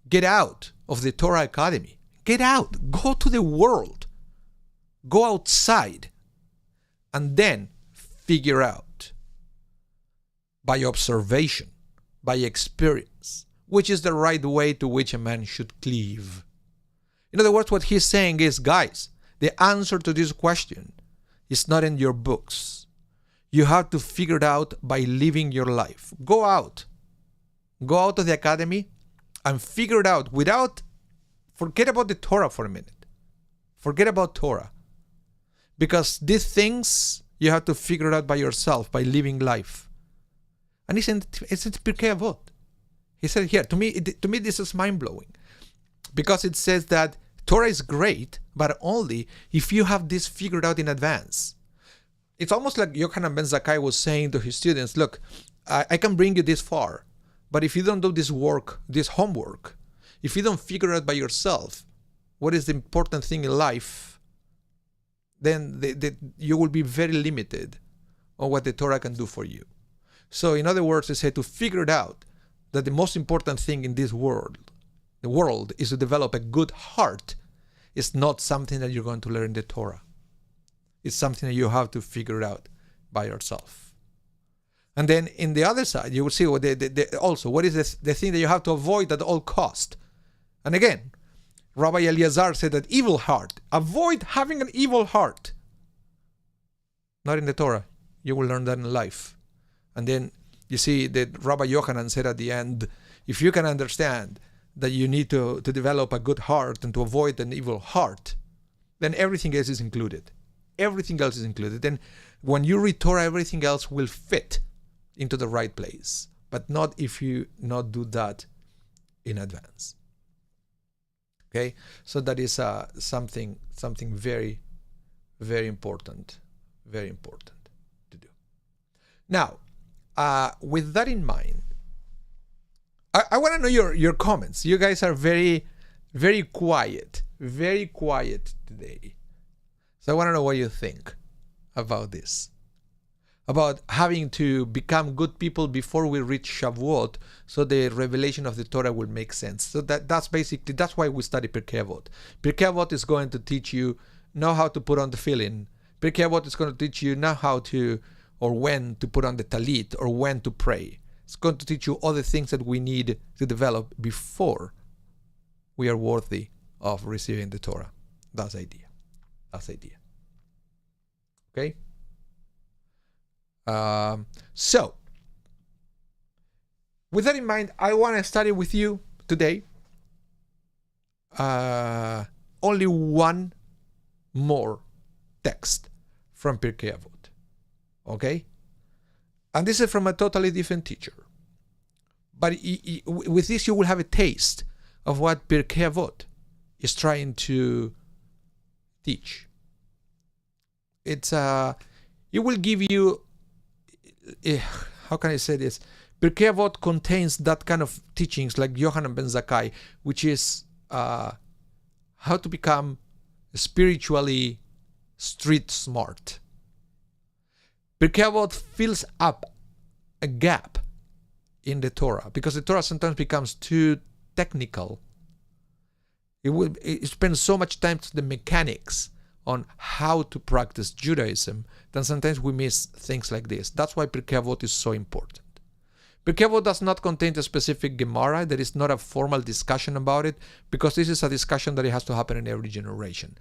Get out of the Torah academy. Get out. Go to the world. Go outside. And then figure out by observation, by experience, which is the right way to which a man should cleave. In other words, what he's saying is, guys, the answer to this question is not in your books. You have to figure it out by living your life. Go out. Go out of the academy and figure it out forget about the Torah for a minute. Forget about Torah. Because these things you have to figure it out by yourself, by living life. And it's in Pirkei Avot. He said here, to me this is mind-blowing. Because it says that Torah is great, but only if you have this figured out in advance. It's almost like Yochanan ben Zakkai was saying to his students, look, I can bring you this far, but if you don't do this work, this homework, if you don't figure out by yourself what is the important thing in life, then you will be very limited on what the Torah can do for you. So in other words, they say to figure it out that the most important thing in this world, the world, is to develop a good heart. It's not something that you're going to learn in the Torah. It's something that you have to figure out by yourself. And then in the other side, you will see what also what is the thing that you have to avoid at all cost. And again, Rabbi Eliezer said that evil heart. Avoid having an evil heart. Not in the Torah. You will learn that in life. And then you see that Rabbi Yochanan said at the end, if you can understand that you need to develop a good heart and to avoid an evil heart, then everything else is included. Everything else is included. Then when you read Torah, everything else will fit into the right place. But not if you not do that in advance. Okay? So that is something very, very important. Very important to do. Now, with that in mind, I want to know your comments. You guys are very, very quiet today. So I want to know what you think about this. About having to become good people before we reach Shavuot, so the revelation of the Torah will make sense. So that's why we study Pirkei Avot. Pirkei Avot is going to teach you know how to put on the tefillin. Pirkei Avot is going to teach you know how to or when to put on the talit or when to pray. It's going to teach you all the things that we need to develop before we are worthy of receiving the Torah. That's the idea. Okay? So, with that in mind, I want to study with you today only one more text from Pirkei Avot. Okay? And this is from a totally different teacher. But with this, you will have a taste of what Pirkei Avot is trying to teach. It will give you, how can I say this? Pirkei Avot contains that kind of teachings like Yochanan ben Zakkai, which is how to become spiritually street smart. Pirkei Avot fills up a gap in the Torah, because the Torah sometimes becomes too technical. It spends so much time to the mechanics on how to practice Judaism, then sometimes we miss things like this. That's why Pirkei Avot is so important. Pirkei Avot does not contain a specific Gemara. There is not a formal discussion about it, because this is a discussion that it has to happen in every generation.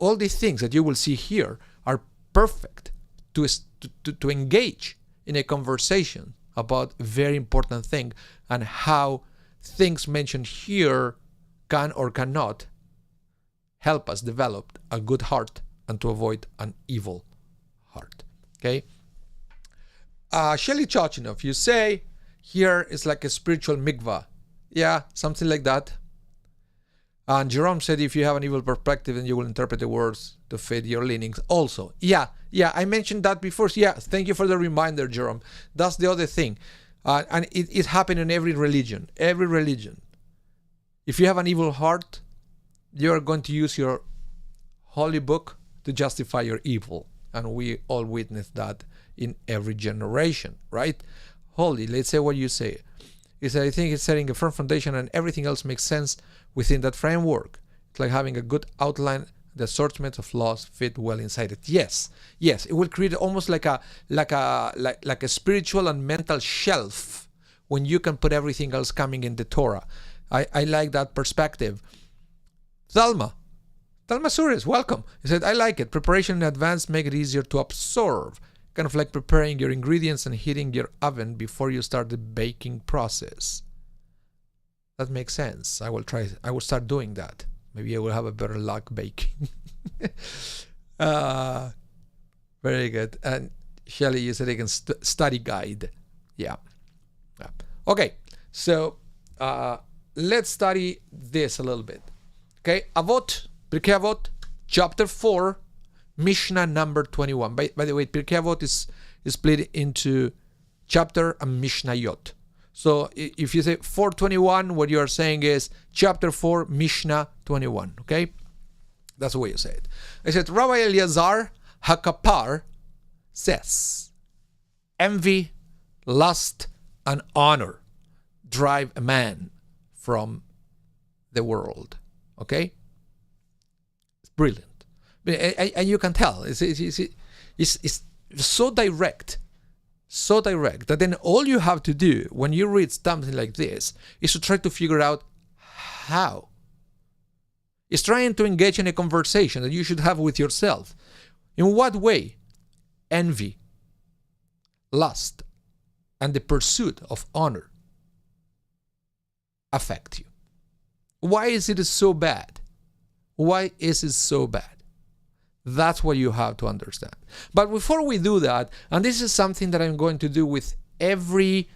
All these things that you will see here are perfect to engage in a conversation about a very important thing and how things mentioned here can or cannot help us develop a good heart and to avoid an evil heart. Okay? Shelly Chochinov, you say here is like a spiritual mikvah. Yeah, something like that. And Jerome said if you have an evil perspective, then you will interpret the words to fit your leanings also. Yeah, I mentioned that before. Yeah, thank you for the reminder, Jerome. That's the other thing. And it happened in every religion. Every religion. If you have an evil heart, you are going to use your holy book to justify your evil. And we all witness that in every generation, right? Holy, let's say what you say. He said, I think it's setting a firm foundation and everything else makes sense within that framework. It's like having a good outline, the assortment of laws fit well inside it. Yes, it will create almost like a spiritual and mental shelf when you can put everything else coming in the Torah. I like that perspective. Thalma Suris, welcome. He said, I like it. Preparation in advance make it easier to absorb. Kind of like preparing your ingredients and heating your oven before you start the baking process. That makes sense. I will start doing that. Maybe I will have a better luck baking. Very good. And Shelly, you said again, study guide. Yeah. Yeah. Okay, so let's study this a little bit. Okay, Avot, Pirkei Avot, chapter 4, Mishnah number 21. By the way, Pirkei Avot is split into chapter and Mishnayot. So if you say 421, what you are saying is chapter 4, Mishnah 21. Okay, that's the way you say it. I said, Rabbi Eliezer Hakapar says, envy, lust, and honor drive a man from the world. Okay? It's brilliant. And you can tell. It's so direct. So direct that then all you have to do when you read something like this is to try to figure out how. It's trying to engage in a conversation that you should have with yourself. In what way envy, lust, and the pursuit of honor affect you? Why is it so bad? Why is it so bad? That's what you have to understand. But before we do that, and this is something that I'm going to do with every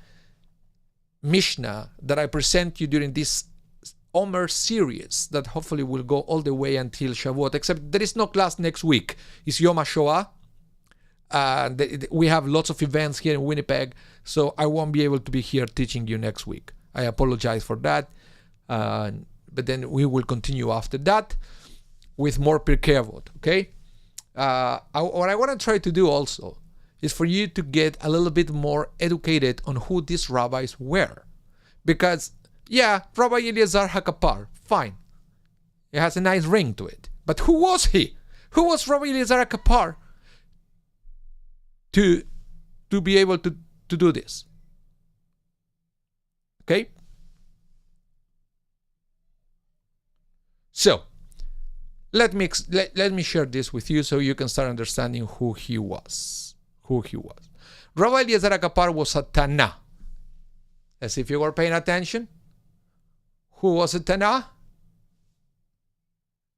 Mishnah that I present you during this Omer series that hopefully will go all the way until Shavuot, except there is no class next week. It's Yom HaShoah. We have lots of events here in Winnipeg, so I won't be able to be here teaching you next week. I apologize for that. But then we will continue after that with more Pirkei Avot, okay? What I want to try to do also is for you to get a little bit more educated on who these rabbis were. Because, yeah, Rabbi Eliezer Hakapar, fine. It has a nice ring to it. But who was he? Who was Rabbi Eliezer Hakapar to be able to do this? Okay? So, let me share this with you so you can start understanding who he was. Rabbi Eliezer Hakapar was a Tana. As if you were paying attention. Who was a Tana?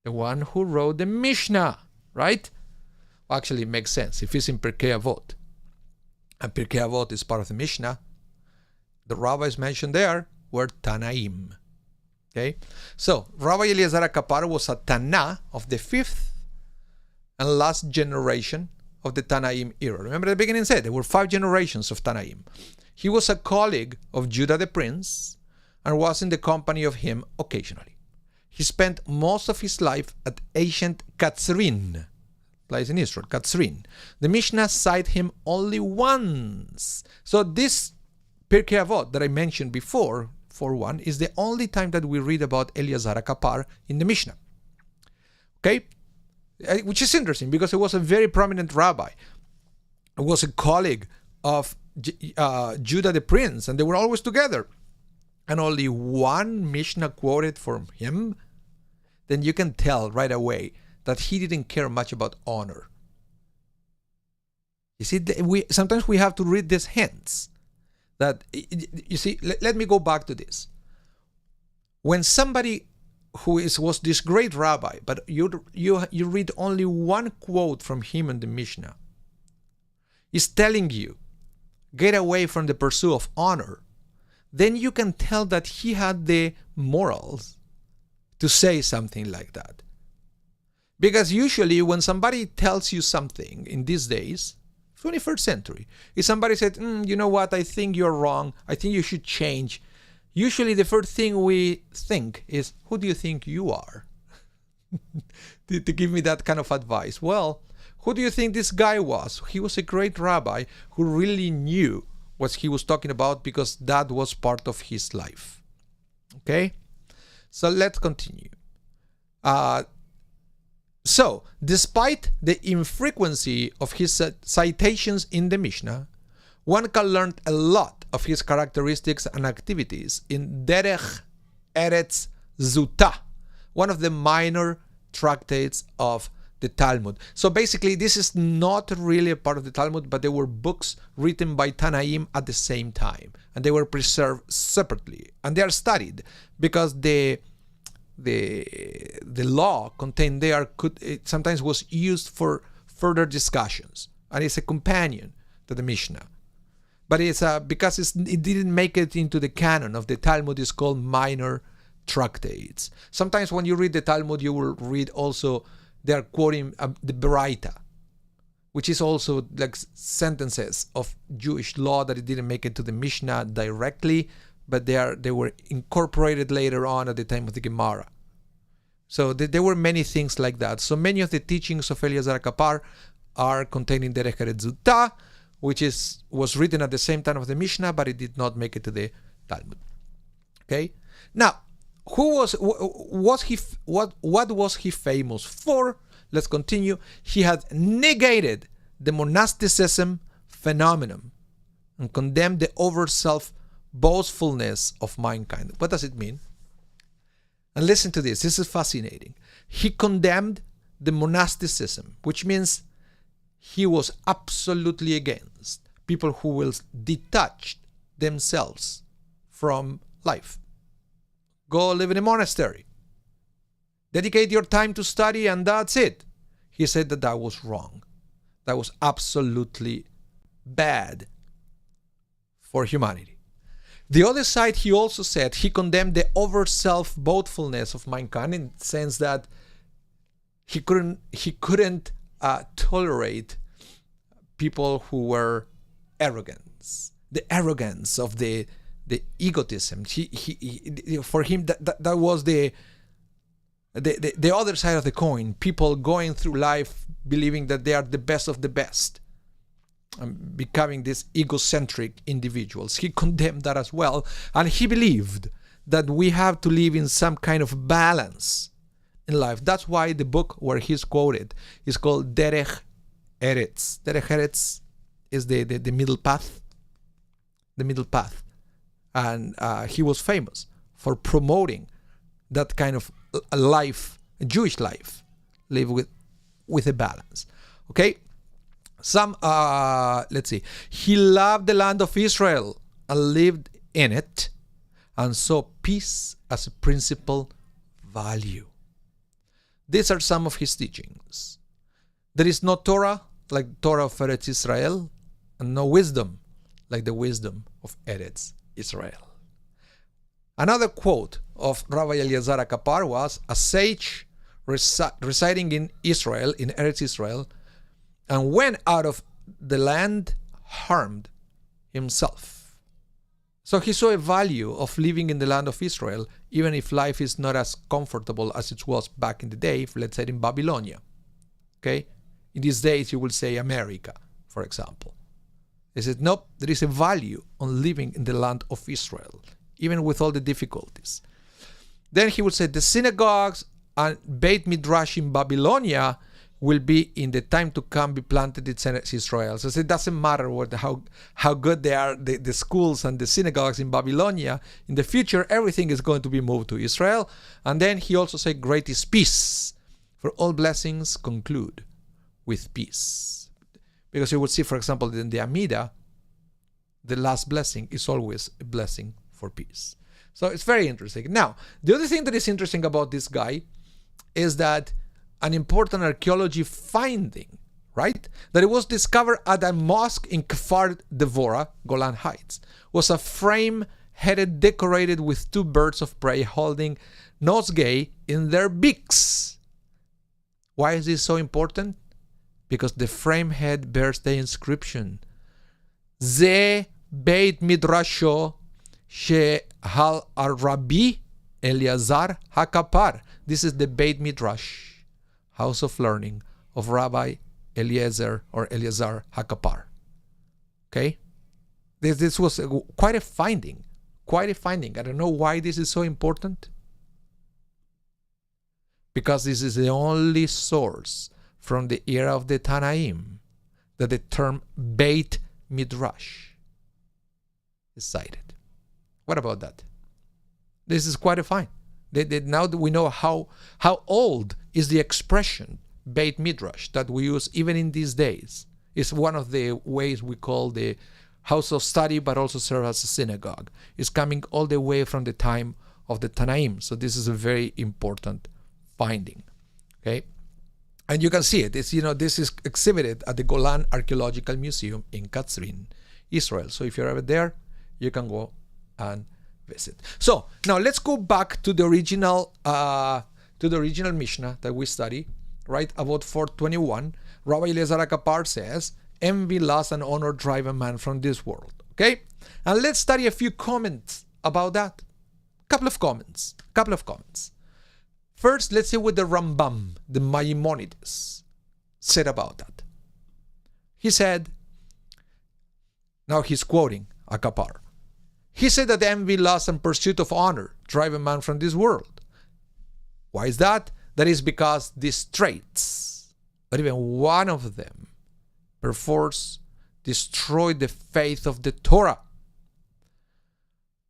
The one who wrote the Mishnah, right? Actually, it makes sense. If it's in Pirkei Avot, and Pirkei Avot is part of the Mishnah, the rabbis mentioned there were Tanaim. Okay, so Rabbi Eliezer Hakapar was a Tana of the 5th and last generation of the Tanaim era. Remember the beginning said there were 5 generations of Tanaim. He was a colleague of Judah the prince and was in the company of him occasionally. He spent most of his life at ancient Katzrin, place in Israel, Katzrin. The Mishnah cite him only once. So this Pirkei Avot that I mentioned before, 4:1, is the only time that we read about Eliezer Hakapar in the Mishnah. Okay? Which is interesting because he was a very prominent rabbi. He was a colleague of Judah the prince, and they were always together. And only one Mishnah quoted from him, then you can tell right away that he didn't care much about honor. You see, sometimes we have to read these hints. That, you see, let me go back to this. When somebody who was this great rabbi, but you read only one quote from him in the Mishnah, is telling you, get away from the pursuit of honor, then you can tell that he had the morals to say something like that. Because usually when somebody tells you something in these days, 21st century, if somebody said, you know what, I think you're wrong, I think you should change, usually the first thing we think is, who do you think you are? to give me that kind of advice. Well, who do you think this guy was? He was a great rabbi who really knew what he was talking about because that was part of his life. Okay? So let's continue. So, despite the infrequency of his citations in the Mishnah, one can learn a lot of his characteristics and activities in derech, eretz, zuta, one of the minor tractates of the Talmud. So basically, this is not really a part of the Talmud, but they were books written by Tanaim at the same time, and they were preserved separately, and they are studied because the law contained there sometimes was used for further discussions, and it's a companion to the Mishnah. But it's because it didn't make it into the canon of the Talmud. It's called minor tractates. Sometimes when you read the Talmud, you will read also they are quoting the Baraita, which is also like sentences of Jewish law that it didn't make it to the Mishnah directly, but they were incorporated later on at the time of the Gemara. So there were many things like that. So many of the teachings of Eliezer Kapar are contained in derech eretz, which was written at the same time of the Mishnah, but it did not make it to the Talmud. Okay. Now, what was he famous for? Let's continue. He had negated the monasticism phenomenon and condemned the over-self boastfulness of mankind. What does it mean? And listen to this. This is fascinating. He condemned the monasticism, which means he was absolutely against people who will detach themselves from life. Go live in a monastery. Dedicate your time to study and that's it. He said that was wrong. That was absolutely bad for humanity. The other side, he also said he condemned the over self-boastfulness of mankind in the sense that he couldn't tolerate people who were arrogant. The arrogance of the egotism. For him that was the other side of the coin. People going through life believing that they are the best of the best. Becoming these egocentric individuals. He condemned that as well. And he believed that we have to live in some kind of balance in life. That's why the book where he's quoted is called Derech Eretz. Derech Eretz is the middle path. The middle path. And he was famous for promoting that kind of a life, a Jewish life, live with a balance. Okay? Let's see. He loved the land of Israel and lived in it and saw peace as a principal value. These are some of his teachings. There is no Torah like the Torah of Eretz Israel and no wisdom like the wisdom of Eretz Israel. Another quote of Rabbi Eliezer Kapar was, a sage residing in Israel, in Eretz Israel, and went out of the land, harmed himself. So he saw a value of living in the land of Israel, even if life is not as comfortable as it was back in the day, let's say in Babylonia. Okay? In these days, you will say America, for example. He said, nope, there is a value on living in the land of Israel, even with all the difficulties. Then he would say, the synagogues and Beit Midrash in Babylonia will be in the time to come be planted in Israel. So it doesn't matter how good they are, the schools and the synagogues in Babylonia. In the future, everything is going to be moved to Israel. And then he also said, great is peace, for all blessings conclude with peace. Because you would see, for example, in the Amida, the last blessing is always a blessing for peace. So it's very interesting. Now, the other thing that is interesting about this guy is that an important archaeology finding, right? That it was discovered at a mosque in Kfar Devorah, Golan Heights, was a frame headed decorated with two birds of prey holding nosegay in their beaks. Why is this so important? Because the frame head bears the inscription, Ze Beit Midrasho Shehal Rabbi Eliezer HaKapar. This is the Beit Midrash, house of learning of Rabbi Eliezer or Eliezer HaKapar. Okay? This was quite a finding. I don't know why this is so important. Because this is the only source from the era of the Tanaim that the term Beit Midrash is cited. What about that? This is quite a find. Now that we know how old is the expression Beit Midrash that we use even in these days. It's one of the ways we call the house of study, but also serve as a synagogue. It's coming all the way from the time of the Tanaim. So this is a very important finding. Okay, and you can see it. This is exhibited at the Golan Archaeological Museum in Katzrin Israel. So if you're ever there, you can go and visit. So now let's go back to the original Mishnah that we study, right? Avot 4:21. Rabbi Eliezer HaKapar says, "Envy, lust, and honor drive a man from this world." Okay, and let's study a few comments about that. Couple of comments. First, let's see what the Rambam, the Maimonides, said about that. He said, now he's quoting HaKapar. He said that envy, lust, and pursuit of honor drive a man from this world. Why is that? That is because these traits, or even one of them, perforce destroy the faith of the Torah.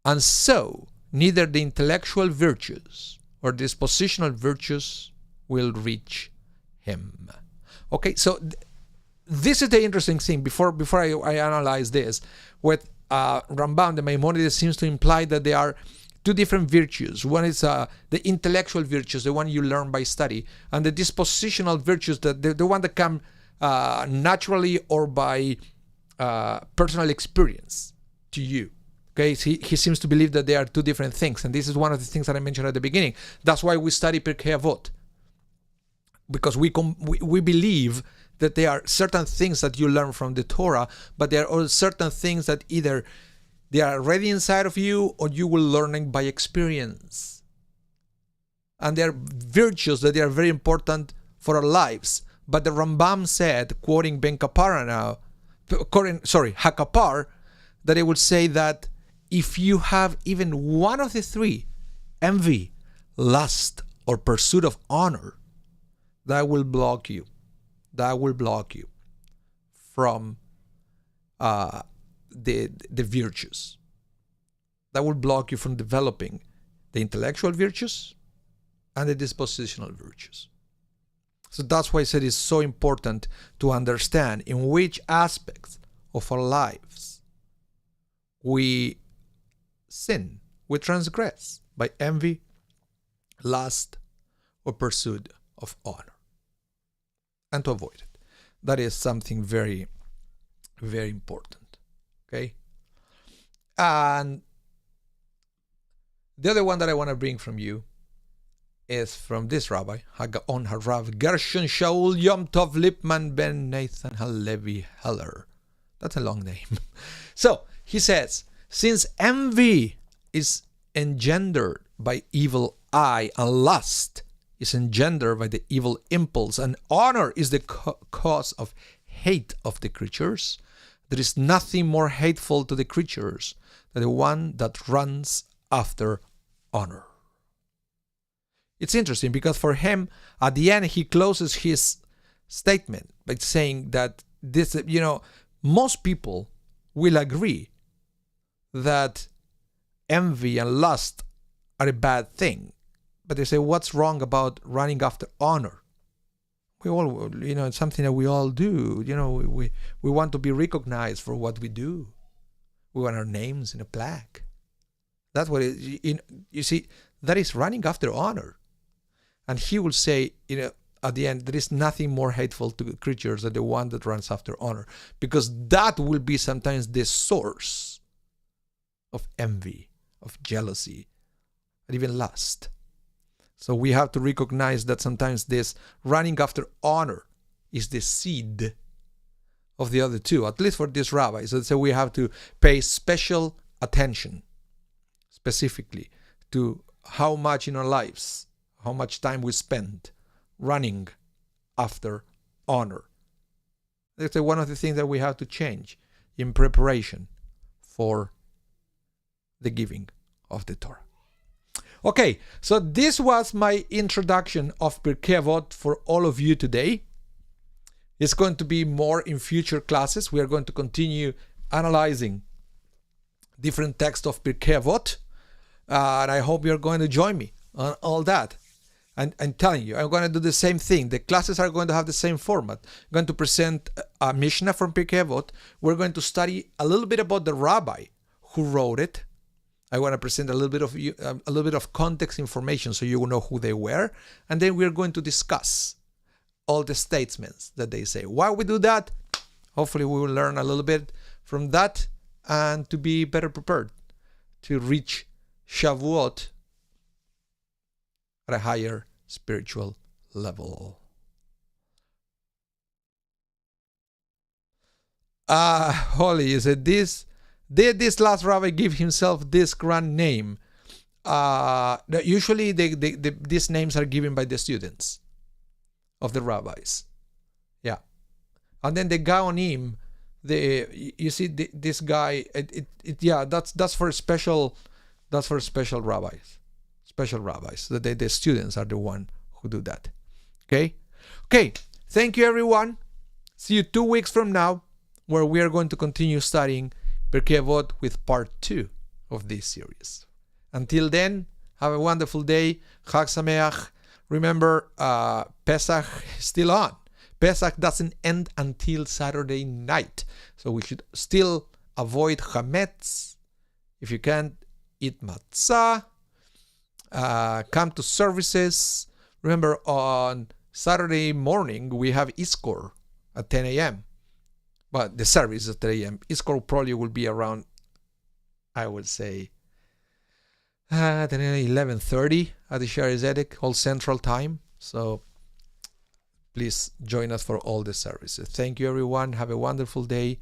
And so, neither the intellectual virtues or dispositional virtues will reach him. Okay, so this is the interesting thing. Before I analyze this, with Rambam, the Maimonides seems to imply that there are two different virtues. One is the intellectual virtues, the one you learn by study, and the dispositional virtues, the one that come naturally or by personal experience to you. Okay, he seems to believe that they are two different things, and this is one of the things that I mentioned at the beginning. That's why we study Pirkei Avot, because we believe that there are certain things that you learn from the Torah, but there are certain things that either they are already inside of you or you will learn by experience. And there are virtues that they are very important for our lives. But the Rambam said, quoting HaKapar, that it would say that if you have even one of the three, envy, lust, or pursuit of honor, that will block you. That will block you from the virtues. That will block you from developing the intellectual virtues and the dispositional virtues. So that's why I said it's so important to understand in which aspects of our lives we sin, we transgress by envy, lust, or pursuit of honor. And to avoid it. That is something very, very important. Okay? And the other one that I want to bring from you is from this rabbi, Hagaon Harav Gershon Shaul Yom Tov Lipman Ben Nathan Halevi Heller. That's a long name. So, he says, since envy is engendered by evil eye and lust is engendered by the evil impulse, and honor is the cause of hate of the creatures, there is nothing more hateful to the creatures than the one that runs after honor. It's interesting because for him, at the end, he closes his statement by saying that this, most people will agree that envy and lust are a bad thing. But they say, what's wrong about running after honor? We all, it's something that we all do. We want to be recognized for what we do. We want our names in a plaque. That's what you see, that is running after honor. And he will say, at the end, there is nothing more hateful to creatures than the one that runs after honor. Because that will be sometimes the source of envy, of jealousy, and even lust. So we have to recognize that sometimes this running after honor is the seed of the other two, at least for this rabbi. So we have to pay special attention, specifically, to how much in our lives, how much time we spend running after honor. That's one of the things that we have to change in preparation for the giving of the Torah. Okay, so this was my introduction of Pirkei Avot for all of you today. It's going to be more in future classes. We are going to continue analyzing different texts of Pirkei Avot. And I hope you're going to join me on all that. And I'm telling you, I'm going to do the same thing. The classes are going to have the same format. I'm going to present a Mishnah from Pirkei Avot. We're going to study a little bit about the rabbi who wrote it. I want to present a little bit of context information so you will know who they were. And then we're going to discuss all the statements that they say. Why we do that? Hopefully we will learn a little bit from that. and to be better prepared to reach Shavuot at a higher spiritual level. Holly, is it this? Did this last rabbi give himself this grand name? Usually these names are given by the students of the rabbis. Yeah. And then the Gaonim, you see this guy, that's for special rabbis. Special rabbis. The students are the one who do that. Okay? Thank you, everyone. See you 2 weeks from now, where we are going to continue studying Pirkei Avot with part 2 of this series. Until then, have a wonderful day. Chag Sameach. Remember, Pesach is still on. Pesach doesn't end until Saturday night. So we should still avoid chametz. If you can't, eat matzah. Come to services. Remember, on Saturday morning, we have Iskor at 10 a.m. But the service at 10 a.m. Iskor probably will be around, I would say, 11:30 at the Shari Zedek, all Central Time. So please join us for all the services. Thank you, everyone. Have a wonderful day.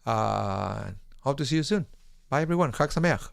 Hope to see you soon. Bye, everyone. Chag Sameach.